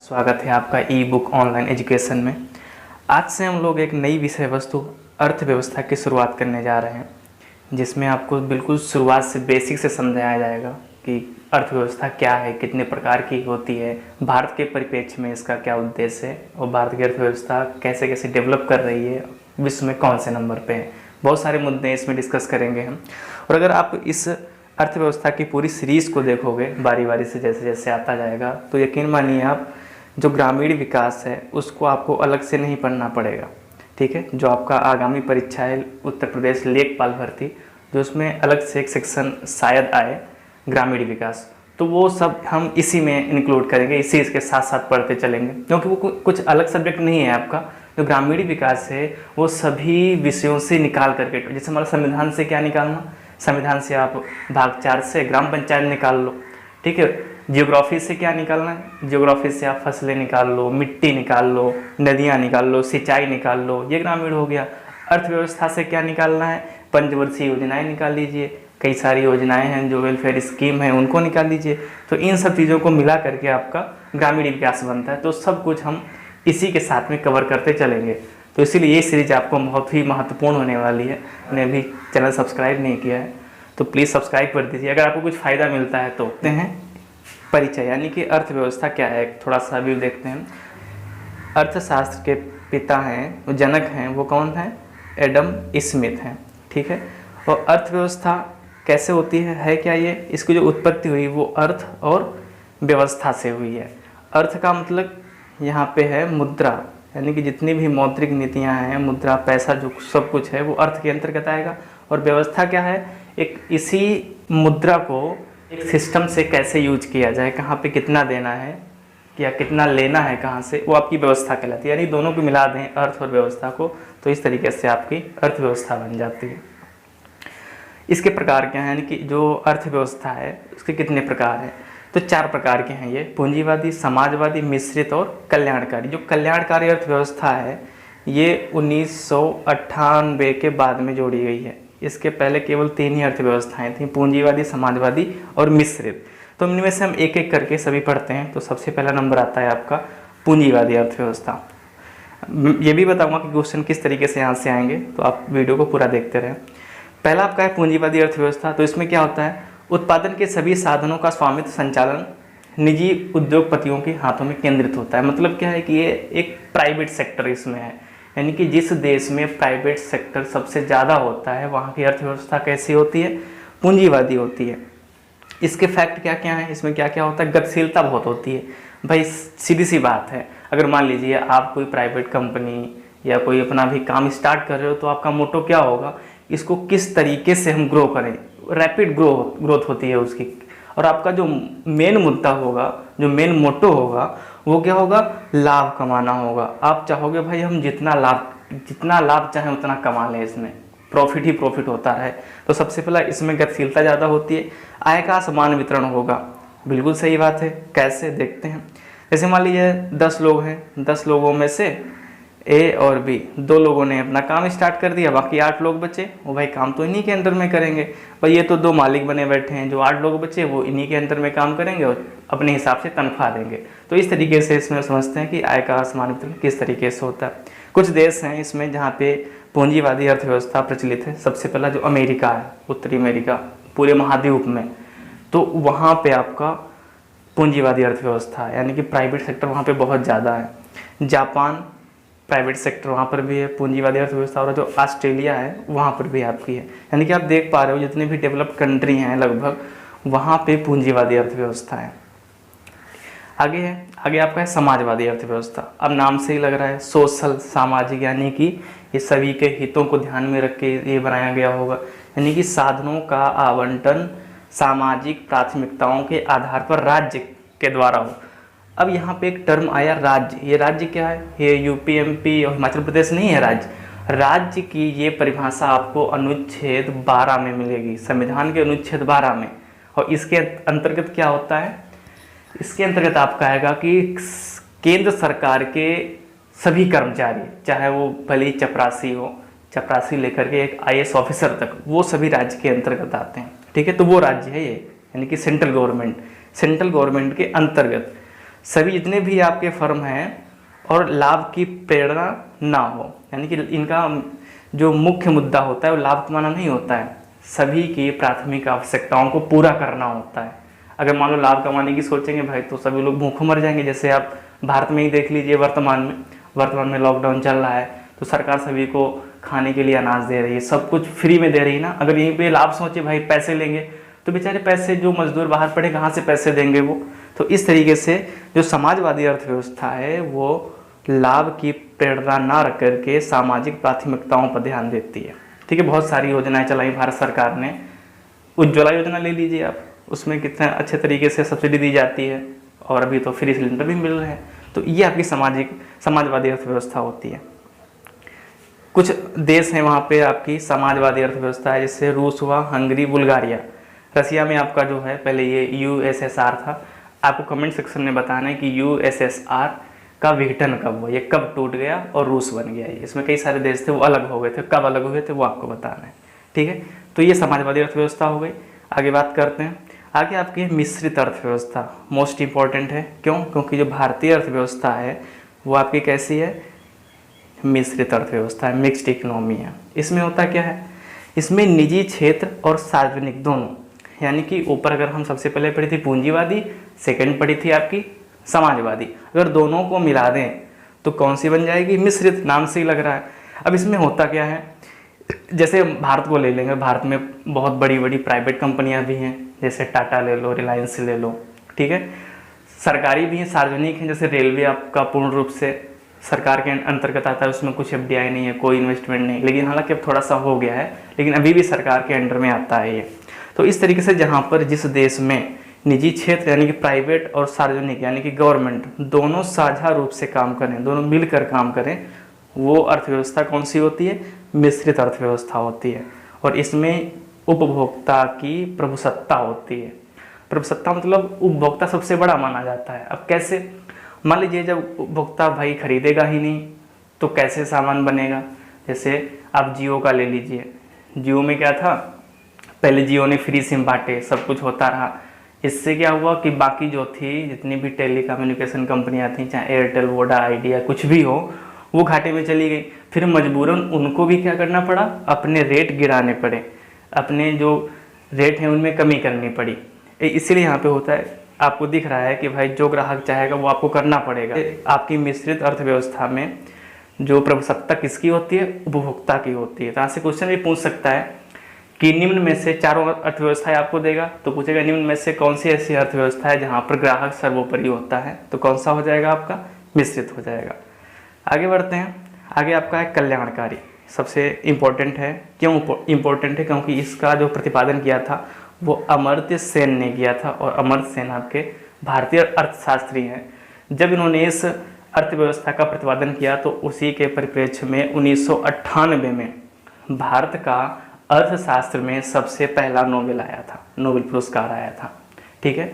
स्वागत है आपका ई बुक ऑनलाइन एजुकेशन में। आज से हम लोग एक नई विषय वस्तु अर्थव्यवस्था की शुरुआत करने जा रहे हैं, जिसमें आपको बिल्कुल शुरुआत से बेसिक से समझाया जाएगा कि अर्थव्यवस्था क्या है, कितने प्रकार की होती है, भारत के परिप्रेक्ष्य में इसका क्या उद्देश्य है और भारत की अर्थव्यवस्था कैसे कैसे डेवलप कर रही है, विश्व में कौन से नंबर पे है। बहुत सारे मुद्दे इसमें डिस्कस करेंगे हम। और अगर आप इस अर्थव्यवस्था की पूरी सीरीज़ को देखोगे बारी बारी से जैसे जैसे आता जाएगा, तो यकीन मानिए आप जो ग्रामीण विकास है उसको आपको अलग से नहीं पढ़ना पड़ेगा। ठीक है, जो आपका आगामी परीक्षा है उत्तर प्रदेश लेखपाल भर्ती, जो उसमें अलग से एक सेक्शन शायद आए ग्रामीण विकास, तो वो सब हम इसी में इंक्लूड करेंगे, इसी इसके साथ साथ पढ़ते चलेंगे, क्योंकि वो कुछ अलग सब्जेक्ट नहीं है आपका। जो ग्रामीण विकास है वो सभी विषयों से निकाल करके, जैसे हमारा संविधान से क्या निकालना, संविधान से आप भाग 4 से ग्राम पंचायत निकाल लो। ठीक है, जियोग्राफी से क्या निकालना है, जियोग्राफी से आप फसलें निकाल लो, मिट्टी निकाल लो, नदियाँ निकाल लो, सिंचाई निकाल लो, ये ग्रामीण हो गया। अर्थव्यवस्था से क्या निकालना है, पंचवर्षीय योजनाएं निकाल लीजिए, कई सारी योजनाएं हैं जो वेलफेयर स्कीम है उनको निकाल लीजिए। तो इन सब चीज़ों को मिला करके आपका ग्रामीण विकास बनता है। तो सब कुछ हम इसी के साथ में कवर करते चलेंगे। तो इसीलिए ये सीरीज आपको बहुत ही महत्वपूर्ण होने वाली है। मैंने अभी चैनल सब्सक्राइब नहीं किया है तो प्लीज़ सब्सक्राइब कर दीजिए, अगर आपको कुछ फ़ायदा मिलता है तो। देखते हैं परिचय, यानी कि अर्थव्यवस्था क्या है, थोड़ा सा भी देखते हैं। अर्थशास्त्र के पिता हैं, जनक हैं, वो कौन है, एडम स्मिथ हैं। ठीक है, और अर्थव्यवस्था कैसे होती है क्या ये, इसकी जो उत्पत्ति हुई वो अर्थ और व्यवस्था से हुई है। अर्थ का मतलब यहाँ पे है मुद्रा, यानी कि जितनी भी मौद्रिक नीतियाँ हैं, मुद्रा, पैसा, जो सब कुछ है वो अर्थ के अंतर्गत आएगा। और व्यवस्था क्या है, एक इसी मुद्रा को एक सिस्टम से कैसे यूज किया जाए, कहाँ पे कितना देना है या कितना लेना है कहाँ से, वो आपकी व्यवस्था कहलाती है। यानी दोनों को मिला दें अर्थ और व्यवस्था को, तो इस तरीके से आपकी अर्थव्यवस्था बन जाती है। इसके प्रकार क्या हैं, यानी कि जो अर्थव्यवस्था है उसके कितने प्रकार हैं, तो 4 प्रकार के हैं ये, पूंजीवादी, समाजवादी, मिश्रित और कल्याणकारी। जो कल्याणकारी अर्थव्यवस्था है ये 1998 के बाद में जोड़ी गई है। इसके पहले केवल 3 ही अर्थव्यवस्थाएं थीं, पूंजीवादी, समाजवादी और मिश्रित। तो इनमें से हम एक एक करके सभी पढ़ते हैं। तो सबसे पहला नंबर आता है आपका पूंजीवादी अर्थव्यवस्था। ये भी बताऊंगा कि क्वेश्चन किस तरीके से यहाँ से आएंगे, तो आप वीडियो को पूरा देखते रहें। पहला आपका है पूंजीवादी अर्थव्यवस्था। तो इसमें क्या होता है, उत्पादन के सभी साधनों का स्वामित्व संचालन निजी उद्योगपतियों के हाथों में केंद्रित होता है। मतलब क्या है कि ये एक प्राइवेट सेक्टर इसमें है, यानी कि जिस देश में प्राइवेट सेक्टर सबसे ज़्यादा होता है वहाँ की अर्थव्यवस्था कैसी होती है, पूंजीवादी होती है। इसके फैक्ट क्या क्या हैं, इसमें क्या क्या होता है, गतिशीलता बहुत होती है। भाई सीधी सी बात है, अगर मान लीजिए आप कोई प्राइवेट कंपनी या कोई अपना भी काम स्टार्ट कर रहे हो, तो आपका मोटो क्या होगा, इसको किस तरीके से हम ग्रो करें, रैपिड ग्रोथ होती है उसकी। और आपका जो मेन मुद्दा होगा, जो मेन मोटो होगा, वो क्या होगा, लाभ कमाना होगा। आप चाहोगे भाई हम जितना लाभ चाहें उतना कमा लें, इसमें प्रॉफिट ही प्रॉफिट होता है। तो सबसे पहला इसमें गतिशीलता ज़्यादा होती है। आय का समान वितरण होगा, बिल्कुल सही बात है। कैसे, देखते हैं। जैसे मान लीजिए 10 लोग हैं, 10 लोगों में से ए और बी 2 लोगों ने अपना काम स्टार्ट कर दिया, बाकी 8 लोग बचे, वो भाई काम तो इन्हीं के अंदर में करेंगे। भाई ये तो 2 मालिक बने बैठे हैं, जो 8 लोग बचे वो इन्हीं के अंदर में काम करेंगे और अपने हिसाब से तनख्वाह देंगे। तो इस तरीके से इसमें समझते हैं कि आय का समान वितरण किस तरीके से होता है। कुछ देश हैं इसमें जहाँ पे पूंजीवादी अर्थव्यवस्था प्रचलित है। सबसे पहला जो अमेरिका है, उत्तरी अमेरिका, पूरे महाद्वीप में, तो वहाँ पे आपका पूंजीवादी अर्थव्यवस्था है, यानी कि प्राइवेट सेक्टर वहाँ पे बहुत ज़्यादा है। जापान, प्राइवेट सेक्टर वहाँ पर भी है, पूंजीवादी अर्थव्यवस्था। और जो ऑस्ट्रेलिया है वहाँ पर भी आपकी है। यानी कि आप देख पा रहे हो जितने भी डेवलप्ड कंट्री हैं लगभग, वहाँ पे पूंजीवादी अर्थव्यवस्था है। आगे आपका है समाजवादी अर्थव्यवस्था। अब नाम से ही लग रहा है सोशल, सामाजिक, यानी कि ये सभी के हितों को ध्यान में रख के ये बनाया गया होगा। यानी कि साधनों का आवंटन सामाजिक प्राथमिकताओं के आधार पर राज्य के द्वारा हो। अब यहाँ पे एक टर्म आया राज्य। ये राज्य क्या है, ये यूपी, एमपी और हिमाचल प्रदेश नहीं है राज्य। राज्य की ये परिभाषा आपको अनुच्छेद 12 में मिलेगी, संविधान के अनुच्छेद 12 में। और इसके अंतर्गत क्या होता है, इसके अंतर्गत आपका आएगा कि केंद्र सरकार के सभी कर्मचारी, चाहे वो भले चपरासी हो, चपरासी लेकर के एक IAS ऑफिसर तक, वो सभी राज्य के अंतर्गत आते हैं। ठीक है, तो वो राज्य है ये, यानी कि सेंट्रल गवर्नमेंट के अंतर्गत सभी जितने भी आपके फर्म हैं और लाभ की प्रेरणा ना हो, यानी कि इनका जो मुख्य मुद्दा होता है वो लाभ कमाना नहीं होता है, सभी की प्राथमिक आवश्यकताओं को पूरा करना होता है। अगर मान लो लाभ कमाने की सोचेंगे भाई तो सभी लोग भूखों मर जाएंगे। जैसे आप भारत में ही देख लीजिए, वर्तमान में लॉकडाउन चल रहा है तो सरकार सभी को खाने के लिए अनाज दे रही है, सब कुछ फ्री में दे रही है ना। अगर यहीं पे लाभ सोचे भाई पैसे लेंगे तो बेचारे पैसे जो मजदूर बाहर पड़े कहाँ से पैसे देंगे वो। तो इस तरीके से जो समाजवादी अर्थव्यवस्था है वो लाभ की प्रेरणा ना रख करके सामाजिक प्राथमिकताओं पर ध्यान देती है। ठीक है, बहुत सारी योजनाएं चलाई भारत सरकार ने। उज्ज्वला योजना ले लीजिए आप, उसमें कितने अच्छे तरीके से सब्सिडी दी जाती है और अभी तो फ्री सिलेंडर भी मिल रहे हैं। तो ये आपकी समाजवादी अर्थव्यवस्था होती है। कुछ देश हैं वहाँ पे आपकी समाजवादी अर्थव्यवस्था है, जैसे रूस हुआ, हंगरी, बुल्गारिया। रसिया में आपका जो है पहले ये USSR था। आपको कमेंट सेक्शन में बताना है कि USSR का विघटन कब हुआ, ये कब टूट गया और रूस बन गया। इसमें कई सारे देश थे वो अलग हो गए थे, कब अलग हुए थे वो आपको बताना है। ठीक है, तो ये समाजवादी अर्थव्यवस्था हो गई। आगे बात करते हैं, आगे आपकी मिश्रित अर्थव्यवस्था मोस्ट इम्पॉर्टेंट है। क्यों? क्योंकि जो भारतीय अर्थव्यवस्था है वो आपकी कैसी है? मिश्रित अर्थव्यवस्था है, मिक्स्ड इकोनॉमी है। इसमें होता क्या है, इसमें निजी क्षेत्र और सार्वजनिक दोनों, यानी कि ऊपर अगर हम सबसे पहले पढ़ी थी पूंजीवादी, सेकंड पढ़ी थी आपकी समाजवादी, अगर दोनों को मिला दें तो कौन सी बन जाएगी? मिश्रित, नाम से ही लग रहा है। अब इसमें होता क्या है, जैसे भारत को ले लेंगे, भारत में बहुत बड़ी बड़ी प्राइवेट कंपनियां भी हैं, जैसे टाटा ले लो, रिलायंस ले लो। ठीक है, सरकारी भी हैं, सार्वजनिक हैं, जैसे रेलवे आपका पूर्ण रूप से सरकार के अंतर्गत आता है, उसमें कुछ FDI नहीं है, कोई इन्वेस्टमेंट नहीं, लेकिन हालांकि अब थोड़ा सा हो गया है, लेकिन अभी भी सरकार के अंडर में आता है ये। तो इस तरीके से जहाँ पर जिस देश में निजी क्षेत्र यानी कि प्राइवेट और सार्वजनिक यानी कि गवर्नमेंट दोनों साझा रूप से काम करें, दोनों मिलकर काम करें, वो अर्थव्यवस्था कौन सी होती है? मिश्रित अर्थव्यवस्था होती है। और इसमें उपभोक्ता की प्रभुसत्ता होती है। प्रभुसत्ता मतलब उपभोक्ता सबसे बड़ा माना जाता है। अब कैसे? मान लीजिए जब उपभोक्ता भाई खरीदेगा ही नहीं तो कैसे सामान बनेगा? जैसे आप जियो का ले लीजिए, जियो में क्या था, पहले जियो ने फ्री सिम बांटे, सब कुछ होता रहा। इससे क्या हुआ कि बाकी जो थी जितनी भी टेली कम्युनिकेशन कंपनियाँ थी, चाहे एयरटेल, वोडा, आइडिया, कुछ भी हो, वो घाटे में चली गई। फिर मजबूरन उनको भी क्या करना पड़ा? अपने रेट गिराने पड़े, अपने जो रेट हैं उनमें कमी करनी पड़ी। इसीलिए यहाँ पे होता है, आपको दिख रहा है कि भाई जो ग्राहक चाहेगा वो आपको करना पड़ेगा। आपकी मिश्रित अर्थव्यवस्था में जो प्रभुसत्ता किसकी होती है? उपभोक्ता की होती है। तो यहाँ से क्वेश्चन भी पूछ सकता है कि निम्न में से चारों अर्थव्यवस्थाएं आपको देगा, तो पूछेगा निम्न में से कौन सी ऐसी अर्थव्यवस्था है जहाँ पर ग्राहक सर्वोपरि होता है? तो कौन सा हो जाएगा आपका? मिश्रित हो जाएगा। आगे बढ़ते हैं, आगे आपका है कल्याणकारी, सबसे इम्पोर्टेंट है। क्यों इम्पोर्टेंट है? क्योंकि इसका जो प्रतिपादन किया था वो अमर्त्य सेन ने किया था, और अमर्त्य सेन आपके भारतीय अर्थशास्त्री हैं। जब इन्होंने इस अर्थव्यवस्था का प्रतिपादन किया तो उसी के परिप्रेक्ष्य में 1998 में भारत का अर्थशास्त्र में सबसे पहला नोबेल आया था, नोबेल पुरस्कार आया था। ठीक है,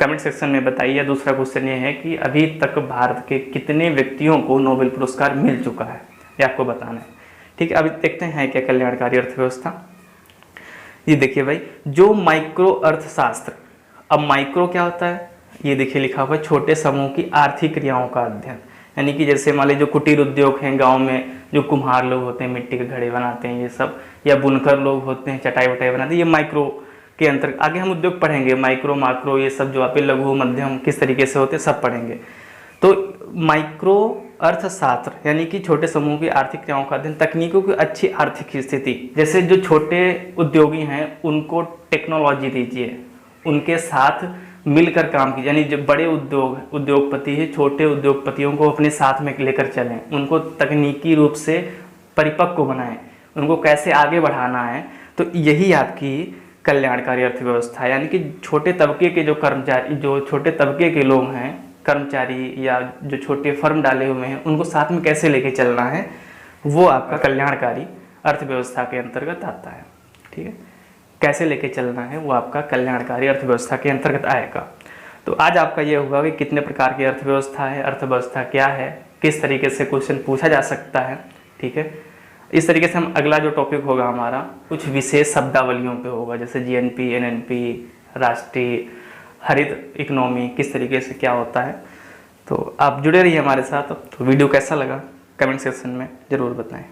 कमेंट सेक्शन में बताइए। दूसरा क्वेश्चन ये है कि अभी तक भारत के कितने व्यक्तियों को नोबेल पुरस्कार मिल चुका है, ये आपको बताना है। ठीक है, अभी देखते हैं क्या कल्याणकारी अर्थव्यवस्था। ये देखिए भाई, जो माइक्रो अर्थशास्त्र, अब माइक्रो क्या होता है? ये देखिए लिखा हुआ है, छोटे समूह की आर्थिक क्रियाओं का अध्ययन। यानी कि जैसे मान लीजिए जो कुटीर उद्योग हैं गांव में, जो कुम्हार लोग होते हैं, मिट्टी के घड़े बनाते हैं ये सब, या बुनकर लोग होते हैं, चटाई वटाई बनाते हैं, ये माइक्रो के अंतर्गत। आगे हम उद्योग पढ़ेंगे, माइक्रो, माक्रो, ये सब जो आप लघु मध्यम किस तरीके से होते हैं सब पढ़ेंगे। तो माइक्रो अर्थशास्त्र यानी कि छोटे समूह की आर्थिक क्रियाओं का अध्ययन, तकनीकों की अच्छी आर्थिक स्थिति, जैसे जो छोटे उद्योगी हैं उनको टेक्नोलॉजी दीजिए, उनके साथ मिलकर काम कीजिए। यानी जो बड़े उद्योगपति हैं, छोटे उद्योगपतियों को अपने साथ में लेकर चलें, उनको तकनीकी रूप से परिपक्व बनाएं, उनको कैसे आगे बढ़ाना है। तो यही आपकी कल्याणकारी अर्थव्यवस्था है। यानी कि छोटे तबके के जो कर्मचारी, जो छोटे तबके के लोग हैं, कर्मचारी या जो छोटे फर्म डाले हुए हैं, उनको साथ में कैसे लेके चलना है, वो आपका कल्याणकारी अर्थव्यवस्था के अंतर्गत आता है। ठीक है, कैसे लेके चलना है वो आपका कल्याणकारी अर्थव्यवस्था के अंतर्गत आएगा। तो आज आपका ये होगा कि कितने प्रकार की अर्थव्यवस्था है, अर्थव्यवस्था क्या है, किस तरीके से क्वेश्चन पूछा जा सकता है। ठीक है, इस तरीके से हम अगला जो टॉपिक होगा हमारा कुछ विशेष शब्दावलियों पे होगा, जैसे GNP, NNP, राष्ट्रीय हरित इकोनॉमी, किस तरीके से क्या होता है। तो आप जुड़े रहिए हमारे साथ। तो वीडियो कैसा लगा कमेंट सेक्शन में ज़रूर बताएं।